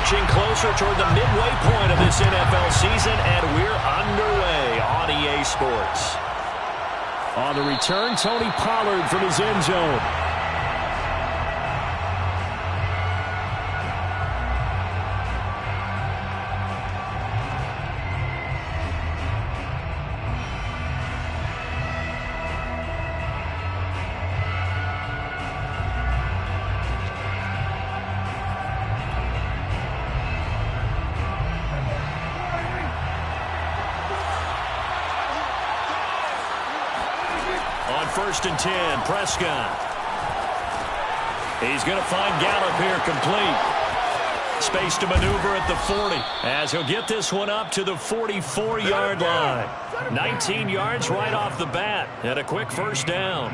inching closer toward the midway point of this NFL season, and we're underway on EA Sports. On the return, Tony Pollard from his end zone. First and 10, Prescott. He's going to find Gallup here complete. Space to maneuver at the 40 as he'll get this one up to the 44-yard line. 19 yards right off the bat and a quick first down.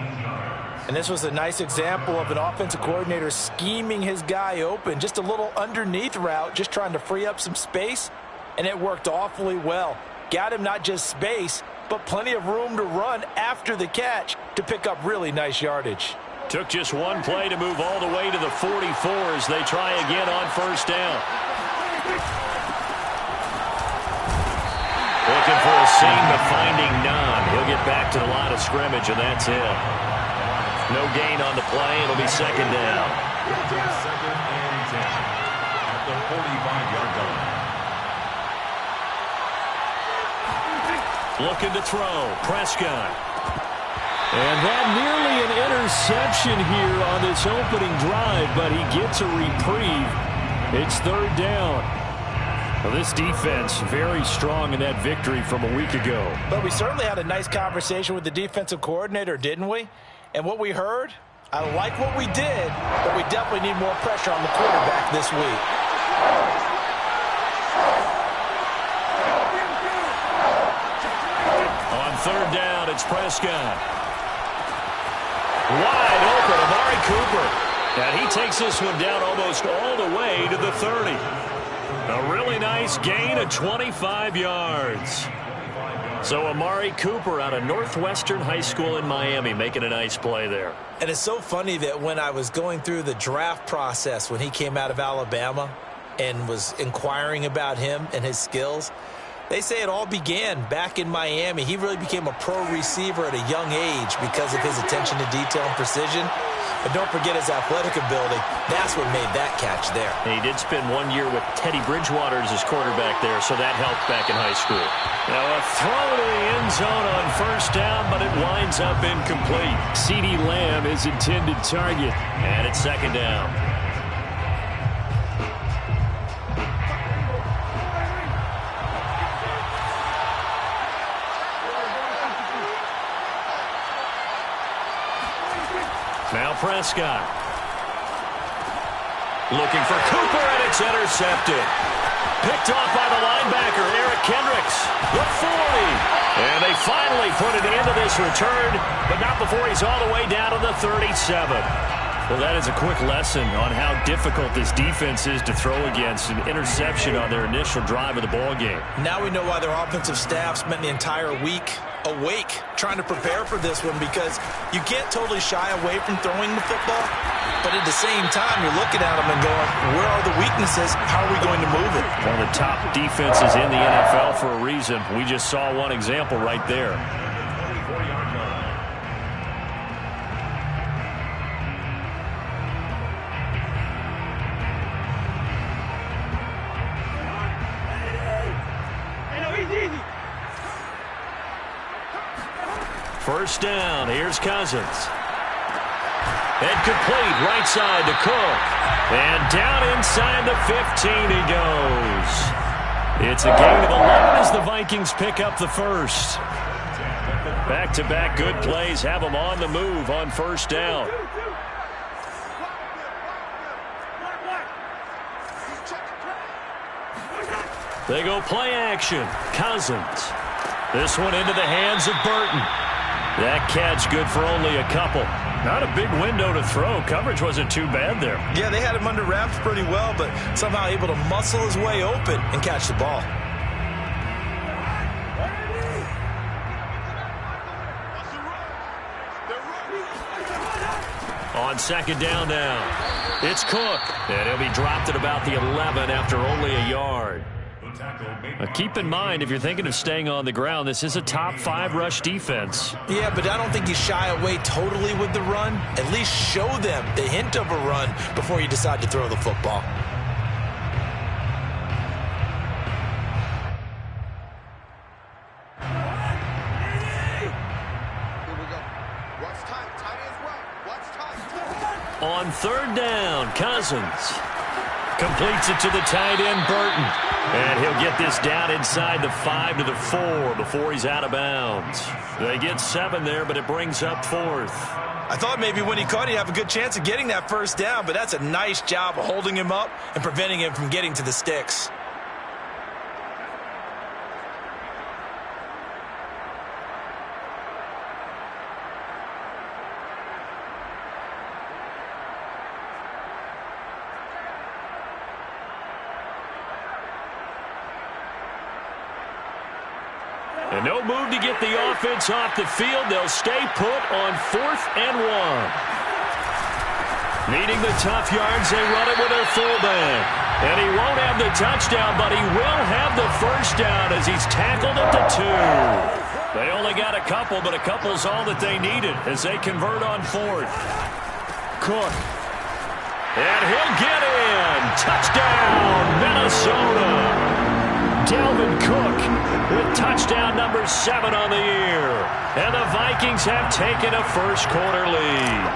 And this was a nice example of an offensive coordinator scheming his guy open. Just a little underneath route, just trying to free up some space, and it worked awfully well. Got him not just space, but plenty of room to run after the catch to pick up really nice yardage. Took just one play to move all the way to the 44 as they try again on first down. Looking for a seam, but finding none. He'll get back to the line of scrimmage, and that's it. No gain on the play. It'll be second down. Second and 10 at the 45-yard line. Looking to throw, Prescott. And that nearly an interception here on this opening drive, but he gets a reprieve. It's third down. Well, this defense very strong in that victory from a week ago. But we certainly had a nice conversation with the defensive coordinator, didn't we? And what we heard, I like what we did, but we definitely need more pressure on the quarterback this week. Third down, it's Prescott. Wide open, Amari Cooper. And he takes this one down almost all the way to the 30. A really nice gain of 25 yards. So Amari Cooper out of Northwestern High School in Miami making a nice play there. And it's so funny that when I was going through the draft process when he came out of Alabama and was inquiring about him and his skills, they say it all began back in Miami. He really became a pro receiver at a young age because of his attention to detail and precision. But don't forget his athletic ability. That's what made that catch there. He did spend 1 year with Teddy Bridgewater as his quarterback there, so that helped back in high school. Now a throw to the end zone on first down, but it winds up incomplete. CeeDee Lamb is intended target, and it's second down. Now Prescott. Looking for Cooper, and it's intercepted. Picked off by the linebacker, Eric Kendricks. The 40. And they finally put it into this return, but not before he's all the way down to the 37. Well, that is a quick lesson on how difficult this defense is to throw against. An interception on their initial drive of the ball game. Now we know why their offensive staff spent the entire week awake trying to prepare for this one, because you can't totally shy away from throwing the football, but at the same time you're looking at them and going, where are the weaknesses? How are we going to move it? One of the top defenses in the NFL for a reason. We just saw one example right there. First down, here's Cousins. And complete, right side to Cook. And down inside the 15 he goes. It's a gain of 11 as the Vikings pick up the first. Back-to-back good plays have them on the move on first down. They go play action. Cousins. This one into the hands of Burton. That catch good for only a couple. Not a big window to throw. Coverage wasn't too bad there. Yeah, they had him under wraps pretty well, but somehow able to muscle his way open and catch the ball. On second down now, it's Cook. And he'll be dropped at about the 11 after only a yard. Keep in mind, if you're thinking of staying on the ground, this is a top 5 rush defense. Yeah, but I don't think you shy away totally with the run. At least show them the hint of a run before you decide to throw the football. On third down, Cousins completes it to the tight end, Burton. And he'll get this down inside the 5 to the 4 before he's out of bounds. They get 7 there, but it brings up 4th. I thought maybe when he caught it, he'd have a good chance of getting that first down, but that's a nice job of holding him up and preventing him from getting to the sticks. And no move to get the offense off the field. They'll stay put on 4th and 1. Needing the tough yards, they run it with their fullback. And he won't have the touchdown, but he will have the first down as he's tackled at the 2. They only got a couple, but a couple's all that they needed as they convert on 4th. Cook. And he'll get in. Touchdown, Minnesota. Dalvin Cook with touchdown number 7 on the year. And the Vikings have taken a first-quarter lead.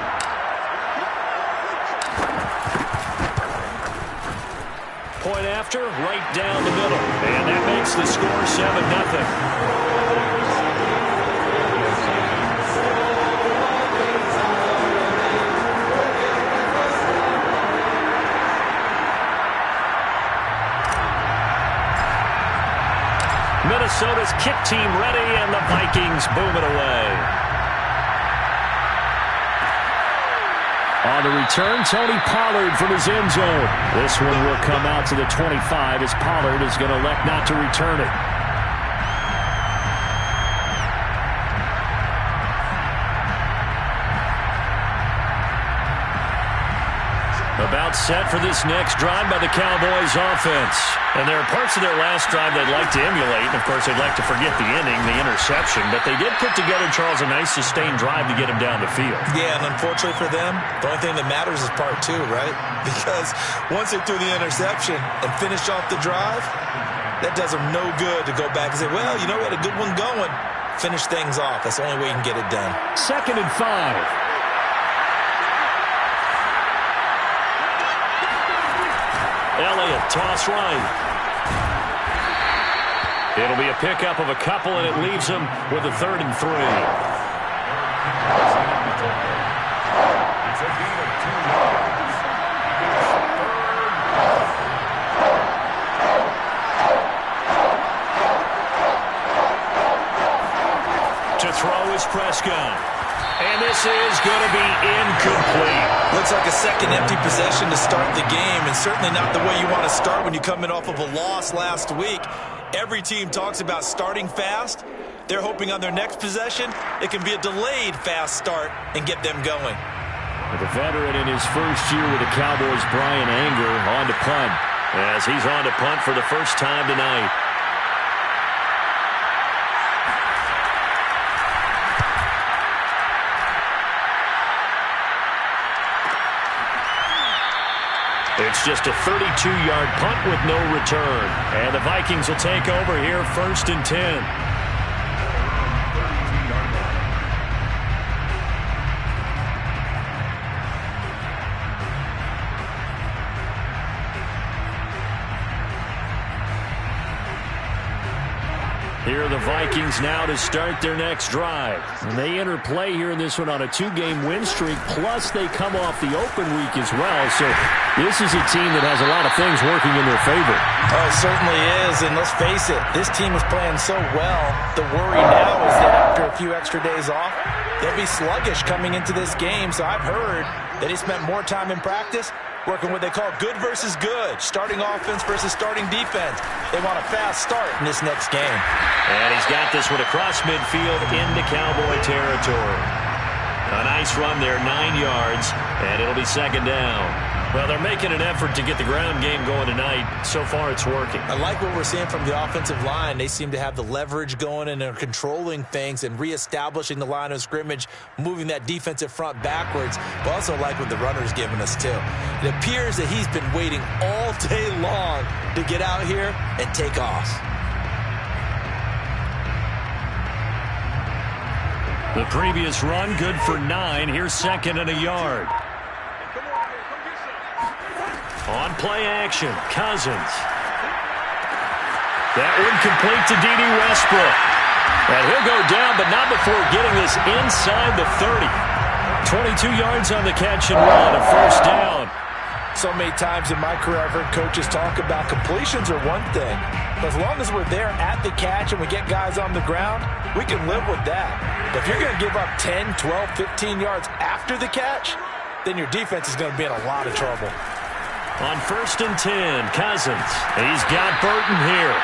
Point after, right down the middle. And that makes the score 7-0. Minnesota's kick team ready, and the Vikings boom it away. On the return, Tony Pollard from his end zone. This one will come out to the 25 as Pollard is going to elect not to return it. About set for this next drive by the Cowboys offense. And there are parts of their last drive they'd like to emulate. And, of course, they'd like to forget the ending, the interception. But they did put together, Charles, a nice sustained drive to get him down the field. Yeah, and unfortunately for them, the only thing that matters is part 2, right? Because once they threw the interception and finished off the drive, that does them no good to go back and say, well, you know, we had a good one going. Finish things off. That's the only way you can get it done. 2nd and 5. Elliott, toss right. It'll be a pickup of a couple, and it leaves him with a 3rd and 3. To throw is Prescott. And this is going to be incomplete. Looks like a second empty possession to start the game, and certainly not the way you want to start when you're coming off of a loss last week. Every team talks about starting fast. They're hoping on their next possession it can be a delayed fast start and get them going. The veteran in his first year with the Cowboys, Brian Anger, on to punt. As he's on to punt for the first time tonight. It's just a 32-yard punt with no return. And the Vikings will take over here 1st and 10. Here are the Vikings now to start their next drive. And they enter play here in this one on a 2-game win streak, plus they come off the open week as well. So this is a team that has a lot of things working in their favor. Oh, it certainly is, and let's face it, this team is playing so well. The worry now is that after a few extra days off, they'll be sluggish coming into this game. So I've heard that he spent more time in practice working what they call good versus good, starting offense versus starting defense. They want a fast start in this next game. And he's got this one across midfield into Cowboy territory. A nice run there, 9 yards, and it'll be second down. Well, they're making an effort to get the ground game going tonight. So far, it's working. I like what we're seeing from the offensive line. They seem to have the leverage going, and they're controlling things and reestablishing the line of scrimmage, moving that defensive front backwards. But also like what the runner's giving us, too. It appears that he's been waiting all day long to get out here and take off. The previous run, good for 9. Here's second and a yard. On play action, Cousins. That one complete to D.D. Westbrook. And he'll go down, but not before getting this inside the 30. 22 yards on the catch and run, a first down. So many times in my career, I've heard coaches talk about completions are one thing. But as long as we're there at the catch and we get guys on the ground, we can live with that. But if you're going to give up 10, 12, 15 yards after the catch, then your defense is going to be in a lot of trouble. On 1st and 10, Cousins. He's got Burton here.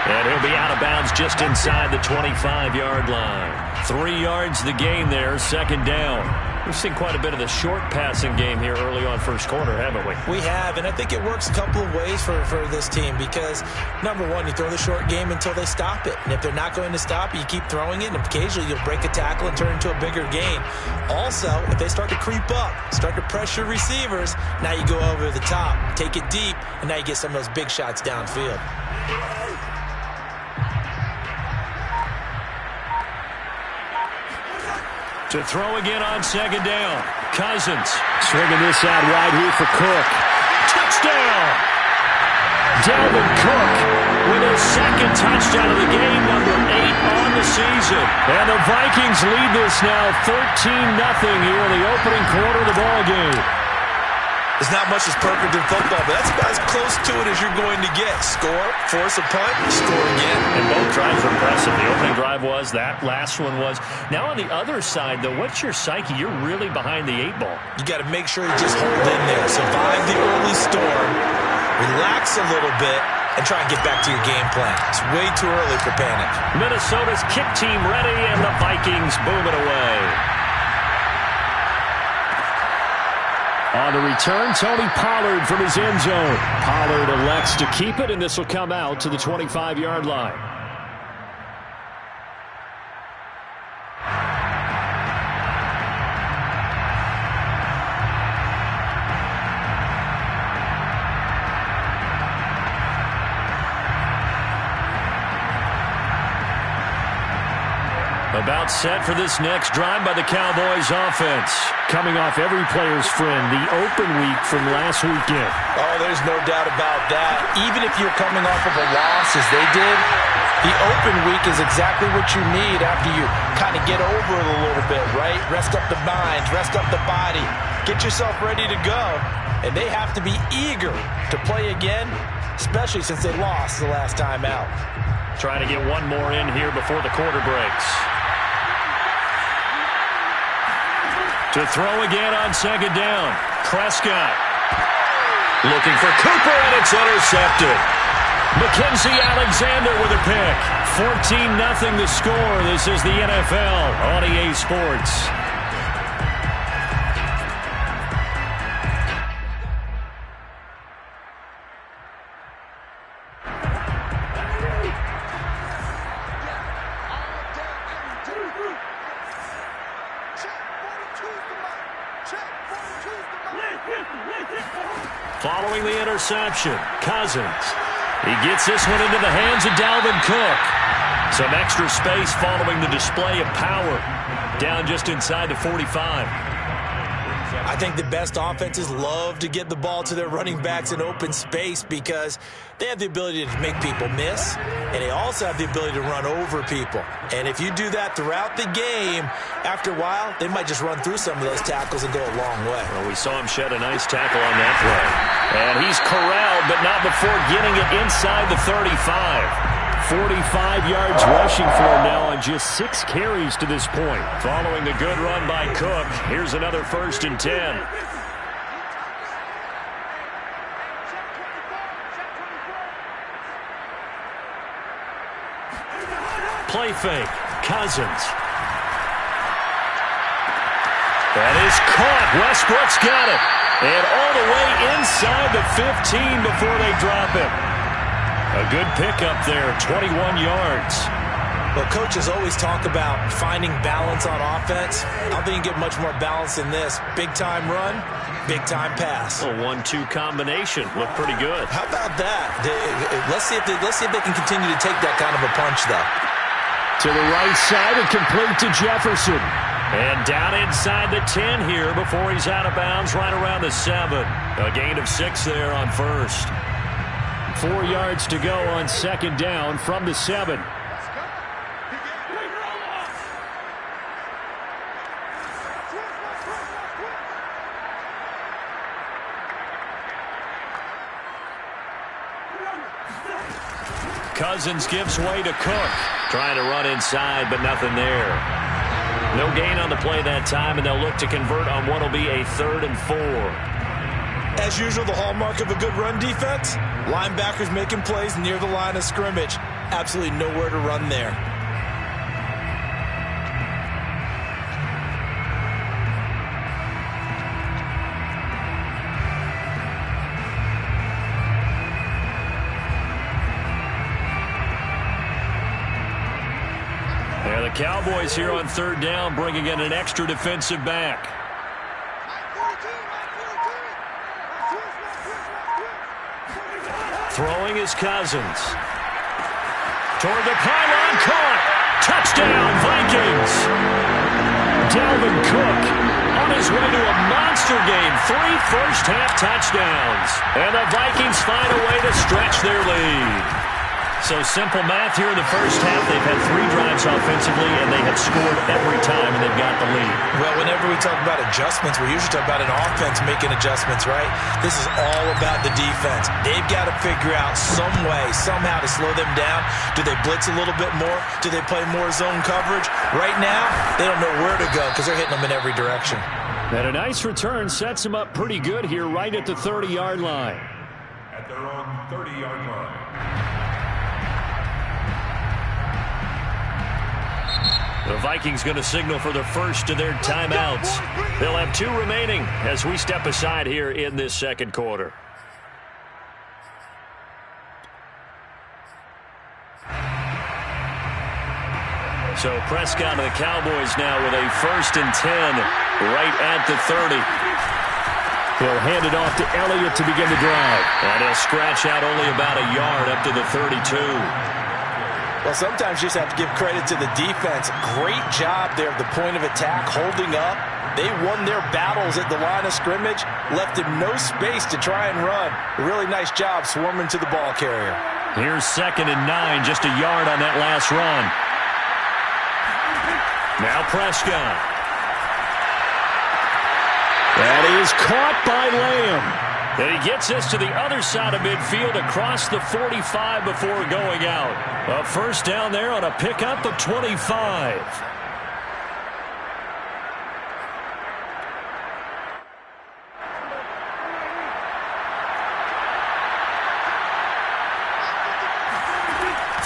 And he'll be out of bounds just inside the 25-yard line. 3 yards the gain there, second down. We've seen quite a bit of the short passing game here early on first quarter, haven't we? We have, and I think it works a couple of ways for this team because, number one, you throw the short game until they stop it. And if they're not going to stop it, you keep throwing it, and occasionally you'll break a tackle and turn it into a bigger gain. Also, if they start to creep up, start to pressure receivers, now you go over the top, take it deep, and now you get some of those big shots downfield. To throw again on second down. Cousins swinging this out wide here for Cook. Touchdown! Dalvin Cook with his second touchdown of the game, number 8 on the season. And the Vikings lead this now 13-0 here in the opening quarter of the ball game. There's not much that's perfect in football, but that's about as close to it as you're going to get. Score, force a punt, score again. And both drives were impressive. The opening drive was, that last one was. Now on the other side, though, what's your psyche? You're really behind the 8 ball. You got to make sure you just hold in there. Survive the early storm, relax a little bit, and try and get back to your game plan. It's way too early for panic. Minnesota's kick team ready, and the Vikings boom it away. On the return, Tony Pollard from his end zone. Pollard elects to keep it, and this will come out to the 25-yard line. About set for this next drive by the Cowboys offense. Coming off every player's friend, the open week from last weekend. Oh, there's no doubt about that. Even if you're coming off of a loss as they did, the open week is exactly what you need after you kind of get over it a little bit, right? Rest up the mind, rest up the body, get yourself ready to go. And they have to be eager to play again, especially since they lost the last time out. Trying to get one more in here before the quarter breaks. To throw again on second down. Prescott looking for Cooper, and it's intercepted. Mackenzie Alexander with a pick. 14-0 the score. This is the NFL on EA Sports. Following the interception, Cousins. He gets this one into the hands of Dalvin Cook. Some extra space following the display of power. Down just inside the 45. I think the best offenses love to get the ball to their running backs in open space because they have the ability to make people miss, and they also have the ability to run over people. And if you do that throughout the game, after a while, they might just run through some of those tackles and go a long way. Well, we saw him shed a nice tackle on that play. And he's corralled, but not before getting it inside the 35. 45 yards rushing for him now on just 6 carries to this point. Following the good run by Cook, here's another 1st and 10. Play fake. Cousins. That is caught. Westbrook's got it. And all the way inside the 15 before they drop it. A good pickup there, 21 yards. Well, coaches always talk about finding balance on offense. I don't think you get much more balance than this. Big-time run, big-time pass. A 1-2 combination. Looked pretty good. How about that? Let's see if they can continue to take that kind of a punch, though. To the right side and complete to Jefferson. And down inside the 10 here before he's out of bounds right around the 7. A gain of 6 there on first. 4 yards to go on second down from the 7. Cousins gives way to Cook. Trying to run inside, but nothing there. No gain on the play that time, and they'll look to convert on what will be a 3rd and 4. As usual, the hallmark of a good run defense, linebackers making plays near the line of scrimmage. Absolutely nowhere to run there. Yeah, the Cowboys here on 3rd down, bringing in an extra defensive back. Throwing is Cousins. Toward the pylon, caught. Touchdown, Vikings. Dalvin Cook on his way to a monster game. 3 first-half touchdowns. And the Vikings find a way to stretch their lead. So simple math here in the first half. They've had 3 drives offensively, and they have scored every time, and they've got the lead. Well, whenever we talk about adjustments, we usually talk about an offense making adjustments, right? This is all about the defense. They've got to figure out some way, somehow to slow them down. Do they blitz a little bit more? Do they play more zone coverage? Right now, they don't know where to go because they're hitting them in every direction. And a nice return sets them up pretty good here right at the 30-yard line. At their own 30-yard line. The Vikings going to signal for the first of their timeouts. They'll have 2 remaining as we step aside here in this second quarter. So Prescott and the Cowboys now with a 1st and 10 right at the 30. He'll hand it off to Elliott to begin the drive. And he'll scratch out only about a yard up to the 32. Well, sometimes you just have to give credit to the defense. Great job there at the point of attack, holding up. They won their battles at the line of scrimmage, left him no space to try and run. A really nice job swarming to the ball carrier. Here's 2nd and 9, just a yard on that last run. Now Prescott. That is caught by Lamb. And he gets this to the other side of midfield across the 45 before going out. A first down there on a pickup of 25.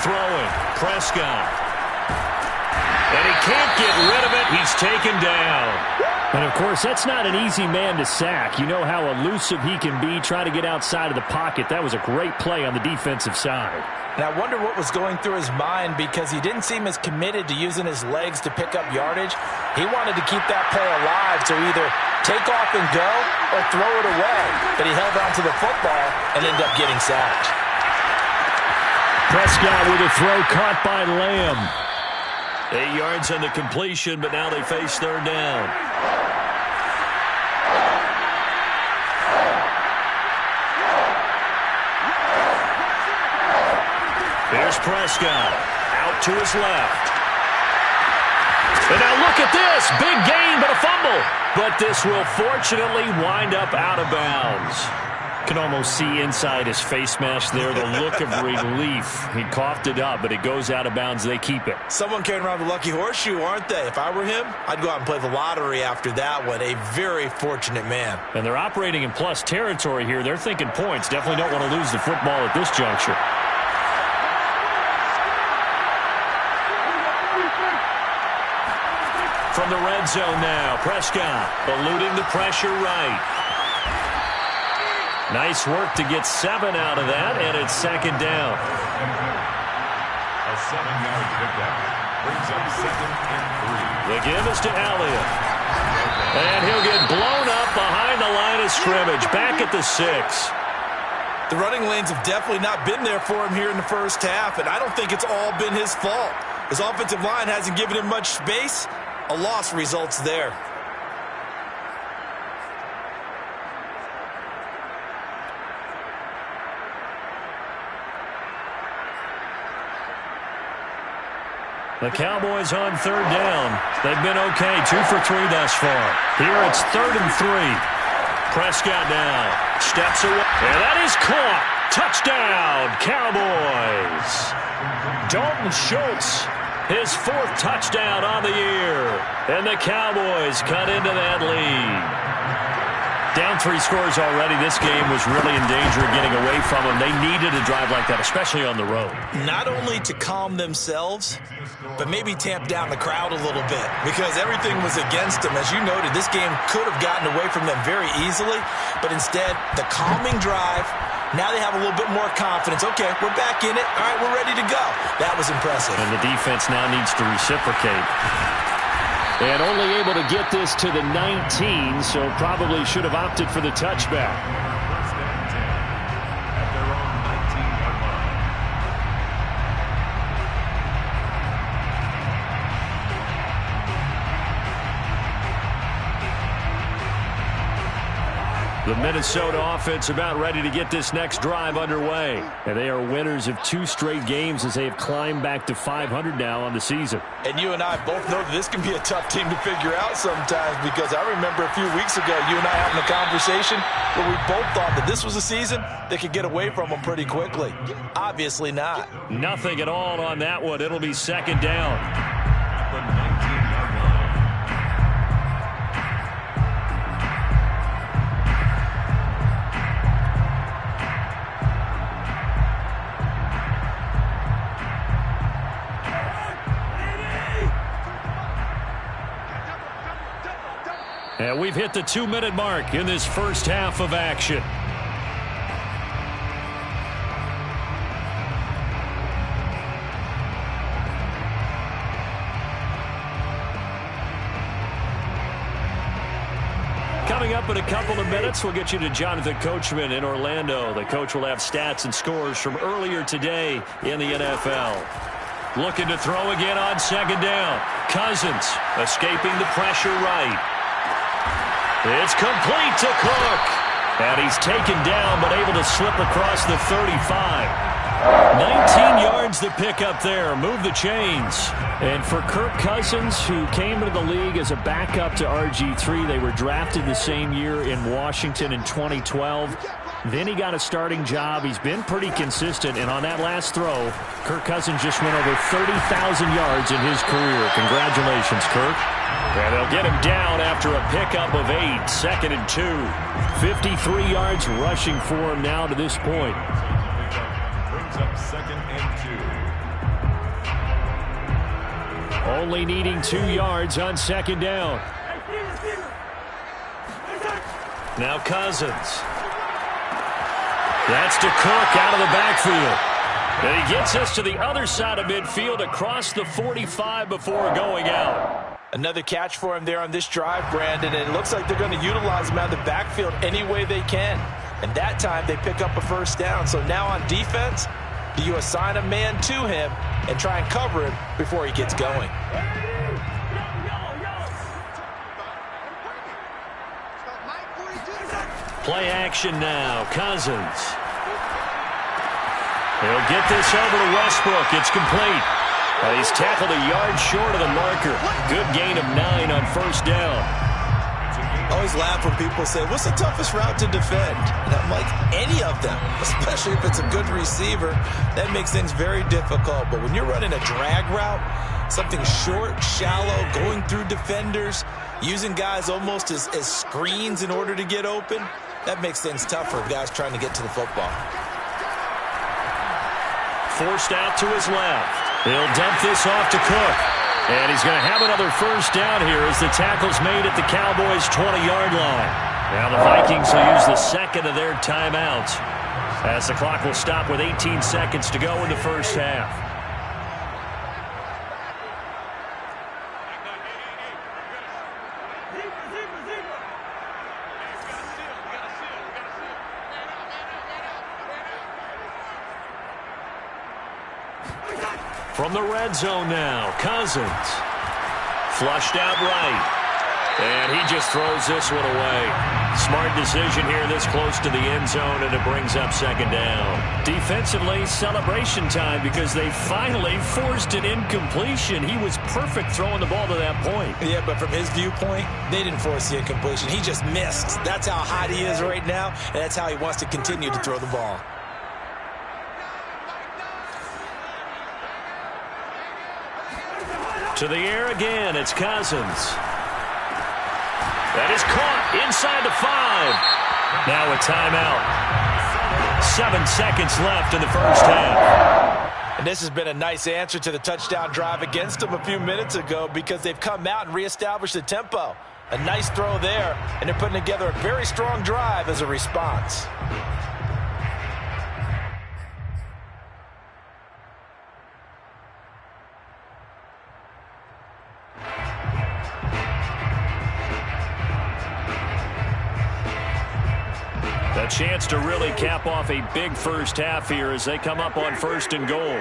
Throwing, Prescott. And he can't get rid of it. He's taken down. And, of course, that's not an easy man to sack. You know how elusive he can be, trying to get outside of the pocket. That was a great play on the defensive side. And I wonder what was going through his mind because he didn't seem as committed to using his legs to pick up yardage. He wanted to keep that play alive, so either take off and go or throw it away. But he held on to the football and ended up getting sacked. Prescott with a throw caught by Lamb. 8 yards on the completion, but now they face 3rd down. Here's Prescott out to his left. And now look at this. Big gain, but a fumble. But this will fortunately wind up out of bounds. Can almost see inside his face mask there the look of relief. He coughed it up, but it goes out of bounds. They keep it. Someone carrying around the lucky horseshoe, aren't they? If I were him, I'd go out and play the lottery after that one. A very fortunate man. And they're operating in plus territory here. They're thinking points. Definitely don't want to lose the football at this juncture. from the red zone now. Prescott eluding the pressure right. Nice work to get 7 out of that, and it's second down. A 7-yard pickup brings up 2nd and 3. The give is to Elliott. And he'll get blown up behind the line of scrimmage, back at the 6. The running lanes have definitely not been there for him here in the first half, and I don't think it's all been his fault. His offensive line hasn't given him much space. A loss results there. The Cowboys on third down. They've been okay, 2 for 3 thus far. Here it's 3rd and 3. Prescott now steps away, and that is caught. Touchdown, Cowboys. Dalton Schultz, his 4th touchdown on the year, and the Cowboys cut into that lead. Down 3 scores already. This game was really in danger of getting away from them. They needed a drive like that, especially on the road. Not only to calm themselves, but maybe tamp down the crowd a little bit, because everything was against them. As you noted, this game could have gotten away from them very easily, but instead, the calming drive, now they have a little bit more confidence. Okay, we're back in it. All right, we're ready to go. That was impressive. And the defense now needs to reciprocate. And only able to get this to the 19, so probably should have opted for the touchback. First and 10 at their own 19-yard line. The Minnesota offense about ready to get this next drive underway. And they are winners of 2 straight games as they have climbed back to 500 now on the season. And you and I both know that this can be a tough team to figure out sometimes, because I remember a few weeks ago you and I having a conversation where we both thought that this was a season that could get away from them pretty quickly. Obviously not. Nothing at all on that one. It'll be second down. At the 19-yard line. And we've hit the 2-minute mark in this first half of action. Coming up in a couple of minutes, we'll get you to Jonathan Coachman in Orlando. The coach will have stats and scores from earlier today in the NFL. Looking to throw again on second down. Cousins escaping the pressure right. It's complete to Cook. And he's taken down but able to slip across the 35. 19 yards to pick up there. Move the chains. And for Kirk Cousins, who came into the league as a backup to RG3, they were drafted the same year in Washington in 2012. Then he got a starting job. He's been pretty consistent. And on that last throw, Kirk Cousins just went over 30,000 yards in his career. Congratulations, Kirk. And they'll get him down after a pickup of 8, 2nd and 2. 53 yards rushing for him now to this point. Brings up 2nd and 2. Only needing 2 yards on second down. Now Cousins. That's to Cook out of the backfield. And he gets us to the other side of midfield across the 45 before going out. Another catch for him there on this drive, Brandon, and it looks like they're going to utilize him out of the backfield any way they can. And that time they pick up a first down. So now on defense, do you assign a man to him and try and cover him before he gets going? Play action now. Cousins. He'll get this over to Westbrook. It's complete. And he's tackled a yard short of the marker. Good gain of 9 on first down. I always laugh when people say, what's the toughest route to defend? And I'm like, any of them, especially if it's a good receiver. That makes things very difficult. But when you're running a drag route, something short, shallow, going through defenders, using guys almost as screens in order to get open, that makes things tougher for guys trying to get to the football. Forced out to his left. He'll dump this off to Cook. And he's going to have another first down here as the tackle's made at the Cowboys' 20-yard line. Now the Vikings will use the second of their timeouts as the clock will stop with 18 seconds to go in the first half. From the red zone now, Cousins. Flushed out right. And he just throws this one away. Smart decision here this close to the end zone, and it brings up second down. Defensively, celebration time because they finally forced an incompletion. He was perfect throwing the ball to that point. Yeah, but from his viewpoint, they didn't force the incompletion. He just missed. That's how hot he is right now, and that's how he wants to continue to throw the ball. To the air again, it's Cousins. That is caught inside the 5. Now a timeout. 7 seconds left in the first half. And this has been a nice answer to the touchdown drive against them a few minutes ago because they've come out and reestablished the tempo. A nice throw there, and they're putting together a very strong drive as a response. A chance to really cap off a big first half here as they come up on first and goal.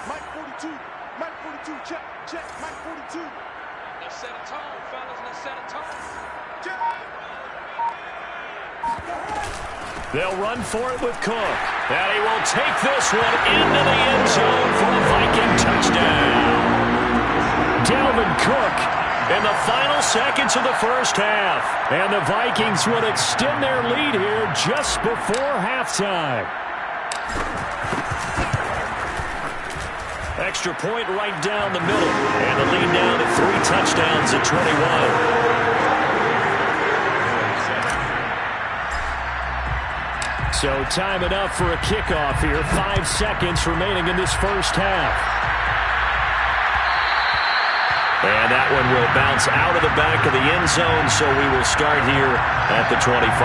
Mike 42, Mike 42, check, Mike 42. Let's set a tone, fellas, let's set a tone. They'll run for it with Cook. And he will take this one into the end zone for a Viking touchdown. Dalvin Cook in the final seconds of the first half. And the Vikings would extend their lead here just before halftime. Extra point right down the middle. And the lead down to 3 touchdowns at 21. So time enough for a kickoff here. 5 seconds remaining in this first half. And that one will bounce out of the back of the end zone, so we will start here at the 25.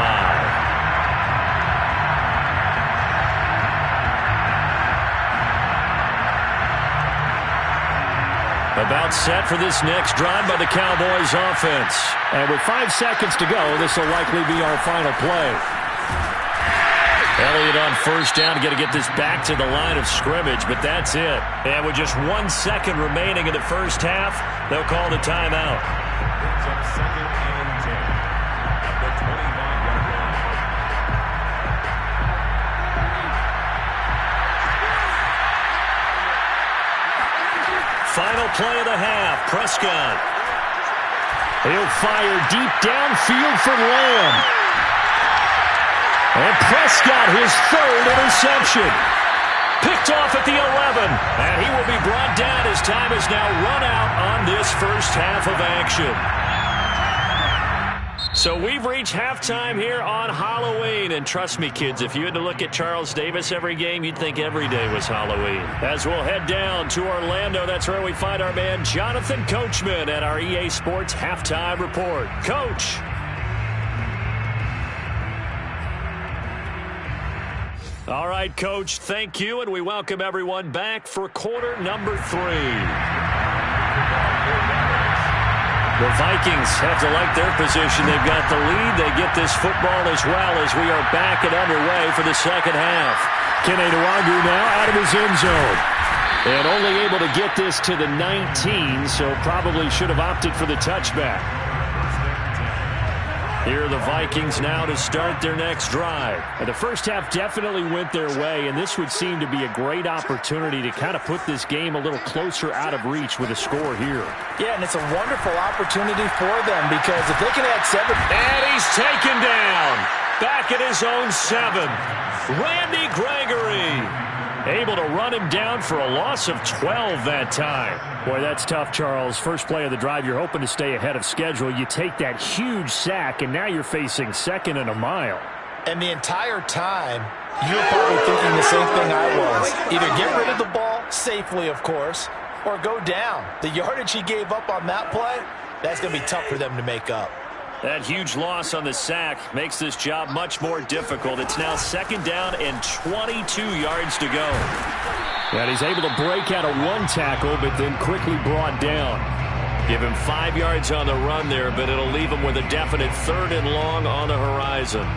About set for this next drive by the Cowboys offense. And with 5 seconds to go, this will likely be our final play. Elliott on first down, got to get this back to the line of scrimmage, but that's it. And with just 1 second remaining in the first half, they'll call the timeout. It's up second and 10 at the 25-yard line. Final play of the half, Prescott. He'll fire deep downfield for Lamb. And Prescott, his 3rd interception. Picked off at the 11. And he will be brought down as time has now run out on this first half of action. So we've reached halftime here on Halloween. And trust me, kids, if you had to look at Charles Davis every game, you'd think every day was Halloween. As we'll head down to Orlando, that's where we find our man Jonathan Coachman at our EA Sports Halftime Report. Coach. All right, Coach, thank you, and we welcome everyone back for quarter number 3. The Vikings have to like their position. They've got the lead. They get this football as well as we are back and underway for the second half. Kene Nwangwu now out of his end zone. And only able to get this to the 19, so probably should have opted for the touchback. Here are the Vikings now to start their next drive. And the first half definitely went their way, and this would seem to be a great opportunity to kind of put this game a little closer out of reach with a score here. Yeah, and it's a wonderful opportunity for them because if they can add 7. And he's taken down. Back at his own 7. Randy Gregory. Able to run him down for a loss of 12 that time. Boy, that's tough, Charles. First play of the drive, you're hoping to stay ahead of schedule. You take that huge sack, and now you're facing 2nd and a mile. And the entire time, you're probably thinking the same thing I was. Either get rid of the ball, safely of course, or go down. The yardage he gave up on that play, that's going to be tough for them to make up. That huge loss on the sack makes this job much more difficult. It's now 2nd down and 22 yards to go. And he's able to break out of one tackle, but then quickly brought down. Give him 5 yards on the run there, but it'll leave him with a definite 3rd and long on the horizon.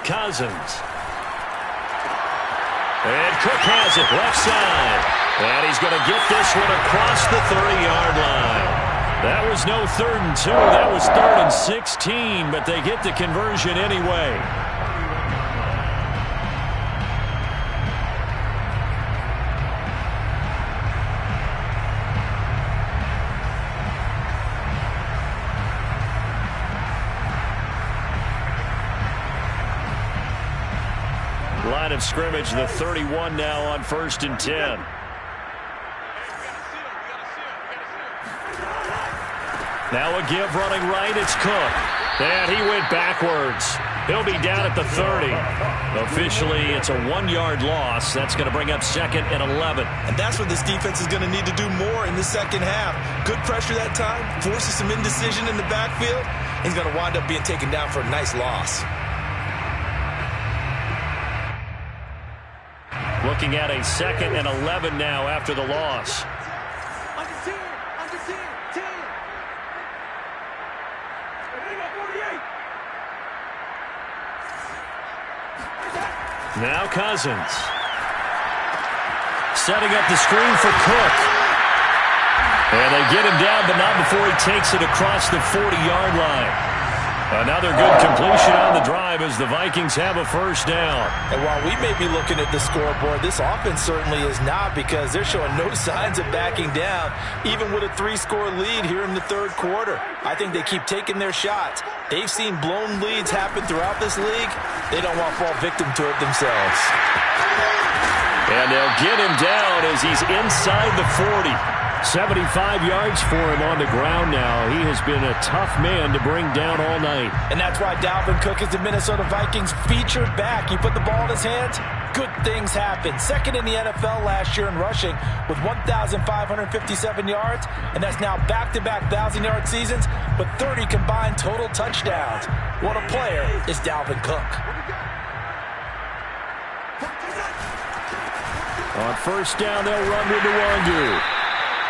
Cousins. And Cook has it left side. And he's going to get this one across the 30-yard line. That was no 3rd and 2. That was 3rd and 16, but they get the conversion anyway. Line of scrimmage, the 31 now on 1st and 10. Now a give running right, it's Cook. And he went backwards. He'll be down at the 30. Officially, it's a 1-yard loss. That's going to bring up 2nd and 11. And that's what this defense is going to need to do more in the second half. Good pressure that time, forces some indecision in the backfield. He's going to wind up being taken down for a nice loss. Looking at a 2nd and 11 now after the loss. Now Cousins. Setting up the screen for Cook. And they get him down, but not before he takes it across the 40-yard line. Another good completion on the drive as the Vikings have a 1st down. And while we may be looking at the scoreboard, this offense certainly is not, because they're showing no signs of backing down, even with a 3-score lead here in the 3rd quarter. I think they keep taking their shots. They've seen blown leads happen throughout this league. They don't want to fall victim to it themselves. And they'll get him down as he's inside the 40. 75 yards for him on the ground now. He has been a tough man to bring down all night. And that's why Dalvin Cook is the Minnesota Vikings featured back. You put the ball in his hands, good things happen. 2nd in the NFL last year in rushing with 1,557 yards, and that's now back-to-back 1,000-yard seasons with 30 combined total touchdowns. What a player is Dalvin Cook. On 1st down, they'll run with Nwangu.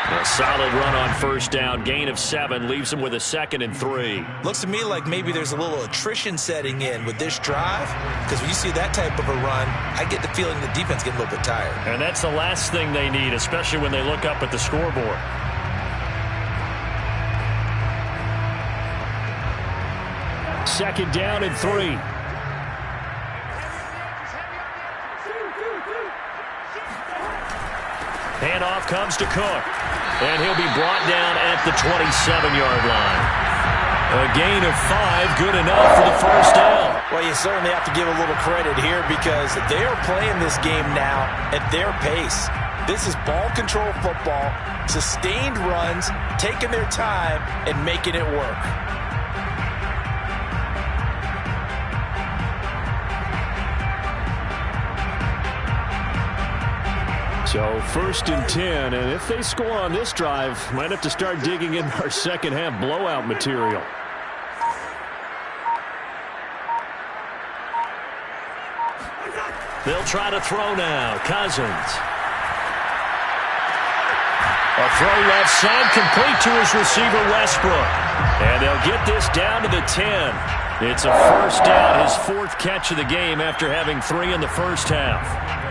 A solid run on 1st down. Gain of 7 leaves him with a 2nd and 3. Looks to me like maybe there's a little attrition setting in with this drive, because when you see that type of a run, I get the feeling the defense getting a little bit tired. And that's the last thing they need, especially when they look up at the scoreboard. Second down and 3. Handoff comes to Cook. And he'll be brought down at the 27-yard line. A gain of 5, good enough for the 1st down. Well, you certainly have to give a little credit here, because they are playing this game now at their pace. This is ball control football, sustained runs, taking their time, and making it work. So 1st and 10, and if they score on this drive, might have to start digging in our second half blowout material. They'll try to throw now. Cousins. A throw left side, complete to his receiver Westbrook. And they'll get this down to the 10. It's a 1st down, his 4th catch of the game after having 3 in the 1st half.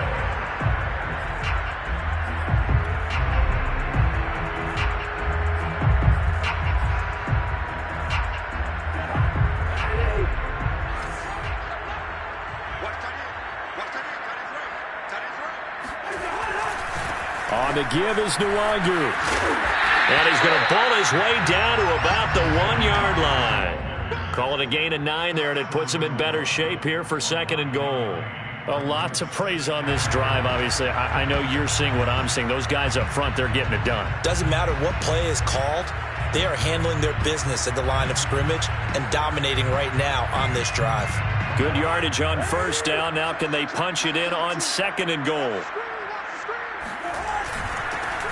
On the give is Nwangu. And he's going to pull his way down to about the 1-yard line. Call it a gain of 9 there, and it puts him in better shape here for 2nd and goal. A lot to praise on this drive, obviously. I know you're seeing what I'm seeing. Those guys up front, they're getting it done. Doesn't matter what play is called. They are handling their business at the line of scrimmage and dominating right now on this drive. Good yardage on 1st down. Now can they punch it in on 2nd and goal?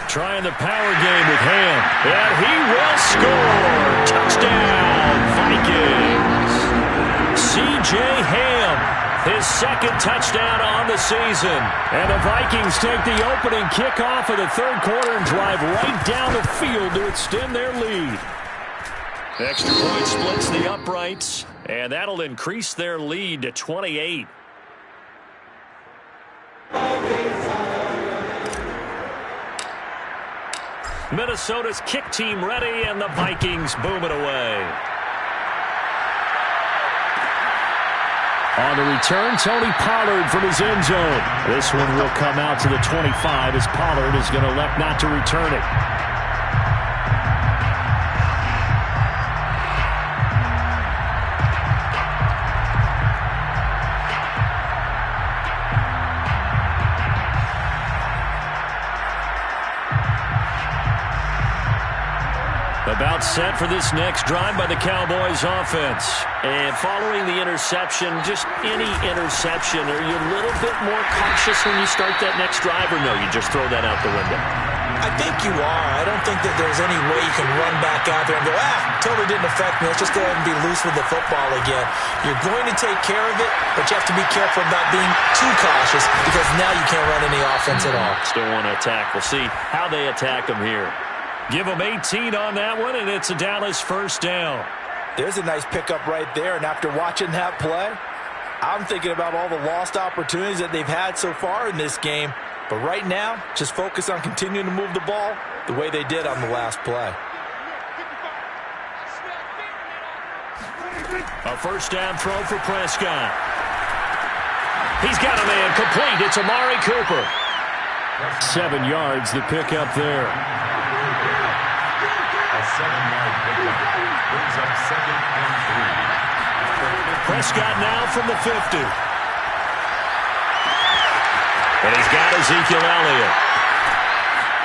Trying the power game with Ham. And he will score. Touchdown, Vikings. C.J. Ham, his 2nd touchdown on the season. And the Vikings take the opening kickoff of the 3rd quarter and drive right down the field to extend their lead. Extra point splits the uprights, and that'll increase their lead to 28. Minnesota's kick team ready, and the Vikings boom it away. On the return, Tony Pollard from his end zone. This one will come out to the 25 as Pollard is going to elect not to return it. About set for this next drive by the Cowboys offense. And following the interception, just any interception, are you a little bit more cautious when you start that next drive, or no, you just throw that out the window? I think you are. I don't think that there's any way you can run back out there and go, totally didn't affect me. Let's just go ahead and be loose with the football again. You're going to take care of it, but you have to be careful about being too cautious because now you can't run any offense at all. Still want to attack. We'll see how they attack them here. Give them 18 on that one, and it's a Dallas 1st down. There's a nice pickup right there, and after watching that play, I'm thinking about all the lost opportunities that they've had so far in this game. But right now, just focus on continuing to move the ball the way they did on the last play. A 1st down throw for Prescott. He's got a man complete. It's Amari Cooper. 7 yards, the pickup there. 7-yard pickup brings up 2nd and 3. Prescott now from the 50. And he's got Ezekiel Elliott.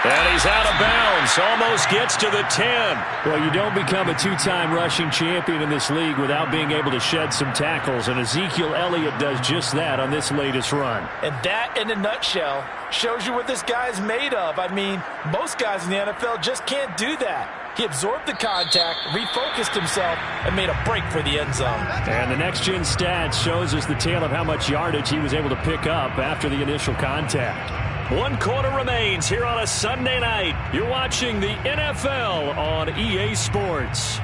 And he's out of bounds. Almost gets to the 10. Well, you don't become a 2-time rushing champion in this league without being able to shed some tackles. And Ezekiel Elliott does just that on this latest run. And that, in a nutshell, shows you what this guy's made of. I mean, most guys in the NFL just can't do that. He absorbed the contact, refocused himself, and made a break for the end zone. And the next-gen stats shows us the tale of how much yardage he was able to pick up after the initial contact. 1 quarter remains here on a Sunday night. You're watching the NFL on EA Sports.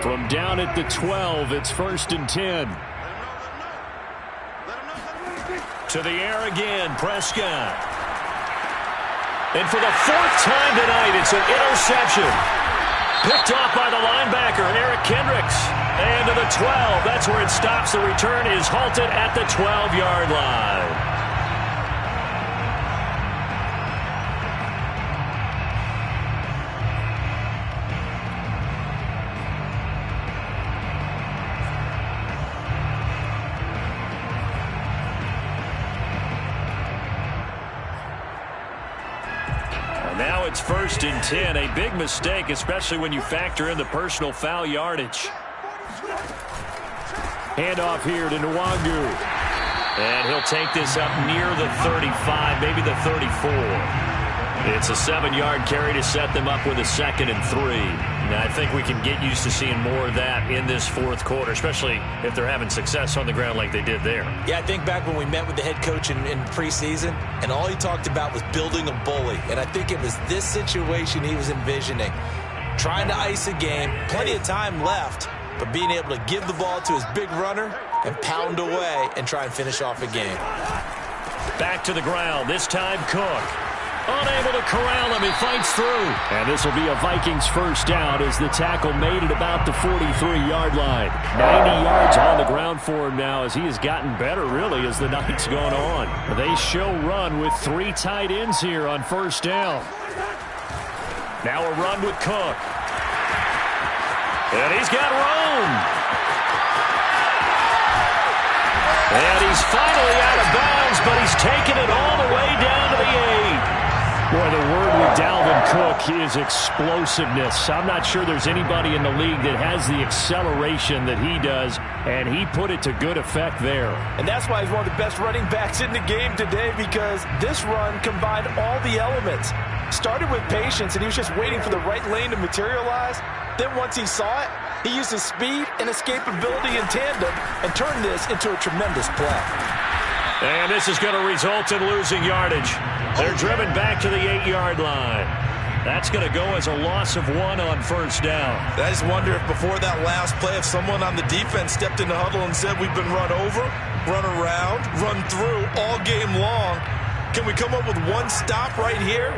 From down at the 12, it's 1st and 10. To the air again, Prescott. And for the 4th time tonight, it's an interception. Picked off by the linebacker, Eric Kendricks. And to the 12, that's where it stops. The return is halted at the 12-yard line. Now it's 1st and 10. A big mistake, especially when you factor in the personal foul yardage. Handoff here to Nwangu. And he'll take this up near the 35, maybe the 34. It's a 7-yard carry to set them up with a 2nd and 3. Now, I think we can get used to seeing more of that in this 4th quarter, especially if they're having success on the ground like they did there. Yeah, I think back when we met with the head coach in preseason, and all he talked about was building a bully. And I think it was this situation he was envisioning. Trying to ice a game, plenty of time left, but being able to give the ball to his big runner and pound away and try and finish off a game. Back to the ground, this time Cook. Unable to corral him. He fights through. And this will be a Vikings first down as the tackle made it about the 43-yard line. 90 yards on the ground for him now as he has gotten better, really, as the night's gone on. They show run with 3 tight ends here on first down. Now a run with Cook. And he's got room. And he's finally out of bounds, but he's taken it all the way down to the 8. Boy, the word with Dalvin Cook is explosiveness. I'm not sure there's anybody in the league that has the acceleration that he does, and he put it to good effect there. And that's why he's one of the best running backs in the game today, because this run combined all the elements. Started with patience, and he was just waiting for the right lane to materialize. Then once he saw it, he used his speed and escapability in tandem and turned this into a tremendous play. And this is going to result in losing yardage. They're driven back to the 8-yard line. That's going to go as a loss of 1 on first down. I just wonder if before that last play, if someone on the defense stepped in the huddle and said, we've been run over, run around, run through all game long. Can we come up with one stop right here?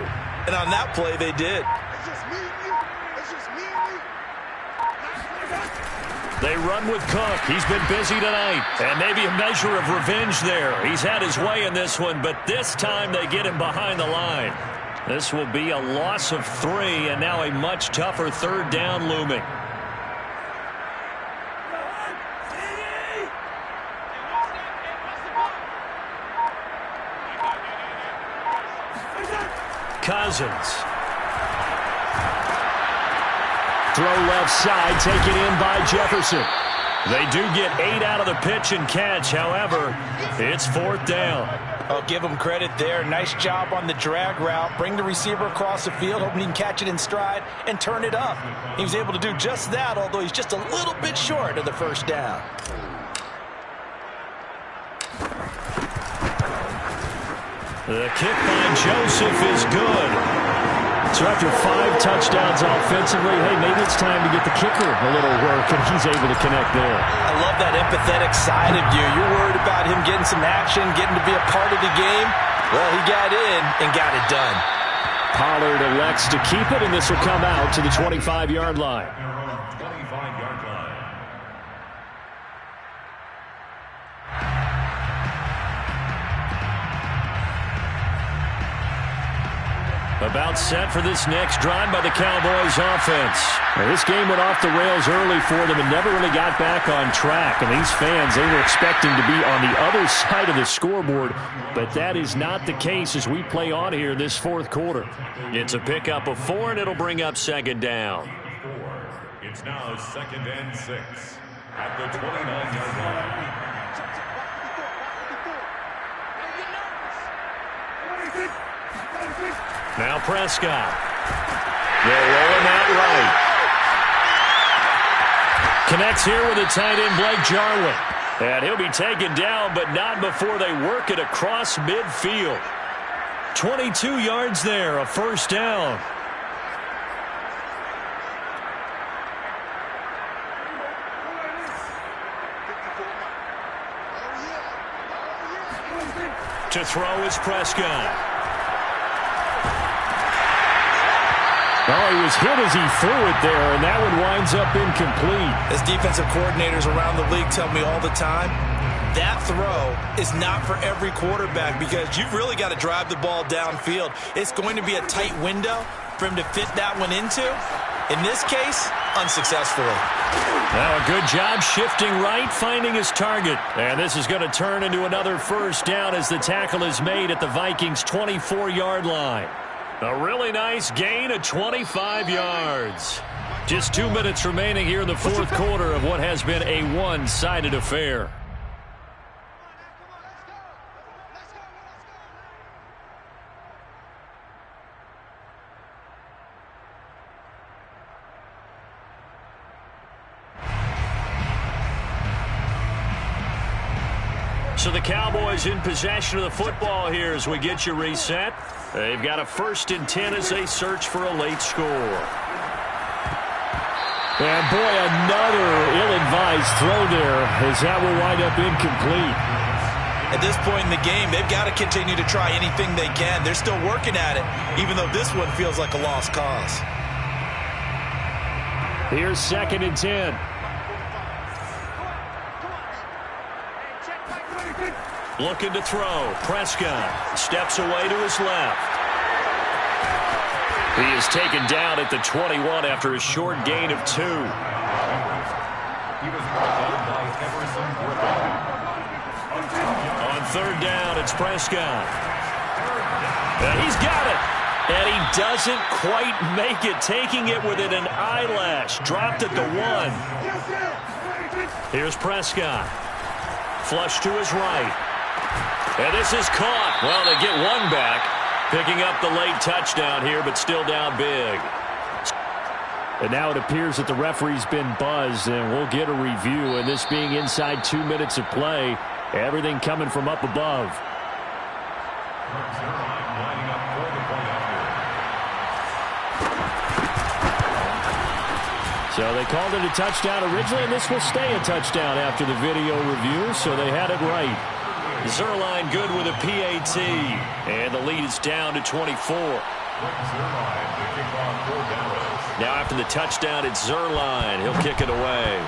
And on that play, they did. They run with Cook. He's been busy tonight. And maybe a measure of revenge there. He's had his way in this one, but this time they get him behind the line. This will be a loss of 3, and now a much tougher third down looming. Cousins. Throw left side, taken in by Jefferson. They do get 8 out of the pitch and catch. However, it's 4th down. I'll give him credit there. Nice job on the drag route. Bring the receiver across the field, hoping he can catch it in stride and turn it up. He was able to do just that, although he's just a little bit short of the first down. The kick by Joseph is good. So after 5 touchdowns offensively, hey, maybe it's time to get the kicker a little work, and he's able to connect there. I love that empathetic side of you. You're worried about him getting some action, getting to be a part of the game. Well, he got in and got it done. Pollard elects to keep it, and this will come out to the 25-yard line. About set for this next drive by the Cowboys offense. Now, this game went off the rails early for them and never really got back on track. And these fans, they were expecting to be on the other side of the scoreboard, but that is not the case as we play on here this 4th quarter. It's a pickup of 4, and it'll bring up 2nd down. It's now 2nd and 6 at the 29-yard line. Now Prescott. They'll roll him out right. Connects here with a tight end, Blake Jarwin. And he'll be taken down, but not before they work it across midfield. 22 yards there, a first down. To throw is Prescott. Well, he was hit as he threw it there, and that one winds up incomplete. As defensive coordinators around the league tell me all the time, that throw is not for every quarterback because you've really got to drive the ball downfield. It's going to be a tight window for him to fit that one into. In this case, unsuccessfully. Now a good job shifting right, finding his target. And this is going to turn into another first down as the tackle is made at the Vikings' 24-yard line. A really nice gain of 25 yards. Just 2 minutes remaining here in the 4th quarter of what has been a one-sided affair. So the Cowboys in possession of the football here as we get you reset. They've got a 1st and 10 as they search for a late score. And boy, another ill-advised throw there as that will wind up incomplete. At this point in the game, they've got to continue to try anything they can. They're still working at it, even though this one feels like a lost cause. Here's 2nd and 10. Looking to throw. Prescott steps away to his left. He is taken down at the 21 after a short gain of 2. He was brought down by Everson Griffin. On 3rd down, it's Prescott. And he's got it. And he doesn't quite make it, taking it within an eyelash. Dropped at the 1. Here's Prescott. Flush to his right. And this is caught. Well, they get one back. Picking up the late touchdown here, but still down big. And now it appears that the referee's been buzzed, and we'll get a review. And this being inside 2 minutes of play, everything coming from up above. So they called it a touchdown originally, and this will stay a touchdown after the video review, so they had it right. Zuerlein good with a PAT, and the lead is down to 24. Now after the touchdown, it's Zuerlein. He'll kick it away.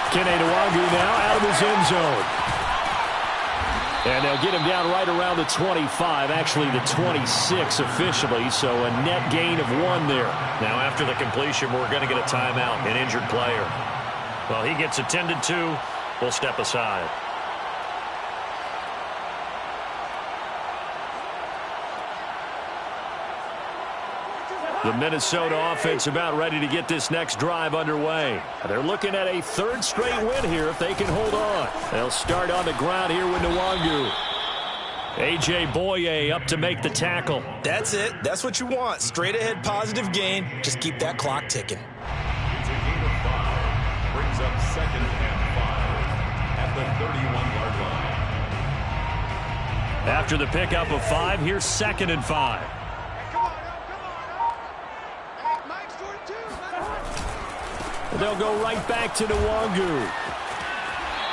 Kene Nwangwu now out of his end zone. And they'll get him down right around the 25, actually the 26 officially, so a net gain of 1 there. Now after the completion, we're going to get a timeout, an injured player. Well, he gets attended to. We'll step aside. The Minnesota offense about ready to get this next drive underway. They're looking at a 3rd straight win here if they can hold on. They'll start on the ground here with Nwangwu. A.J. Boye up to make the tackle. That's it. That's what you want. Straight ahead positive gain. Just keep that clock ticking. It's a gain of 5. Brings up 2nd and 5 at the 31-yard line. After the pickup of 5, here's 2nd and 5. They'll go right back to Nwangwu.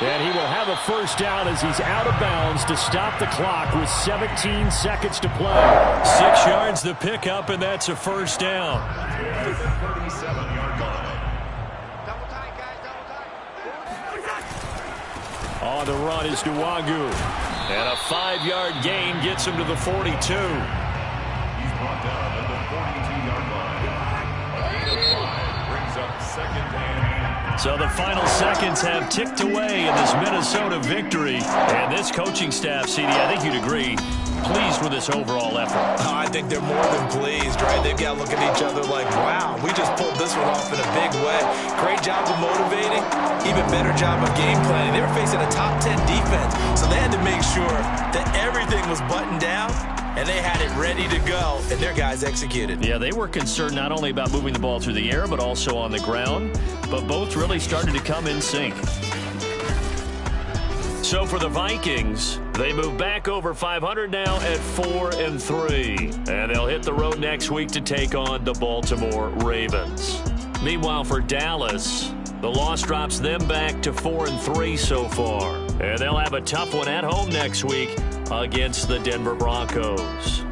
And he will have a 1st down as he's out of bounds to stop the clock with 17 seconds to play. 6 yards the pickup, and that's a 1st down. At the 37-yard line. On the run is Nwangwu. And a 5-yard gain gets him to the 42. He's brought down at the 42-yard line. A gain of 5 brings up 2nd and. So the final seconds have ticked away in this Minnesota victory. And this coaching staff, CD, I think you'd agree, pleased with this overall effort. Oh, I think they're more than pleased, right? They've got to look at each other like, wow, we just pulled this one off in a big way. Great job of motivating, even better job of game planning. They were facing a top 10 defense, so they had to make sure that everything was buttoned down, and they had it ready to go, and their guys executed. Yeah, they were concerned not only about moving the ball through the air, but also on the ground. But both really started to come in sync. So for the Vikings, they move back over 500 now at 4-3. And they'll hit the road next week to take on the Baltimore Ravens. Meanwhile, for Dallas, the loss drops them back to 4-3 so far. And they'll have a tough one at home next week against the Denver Broncos.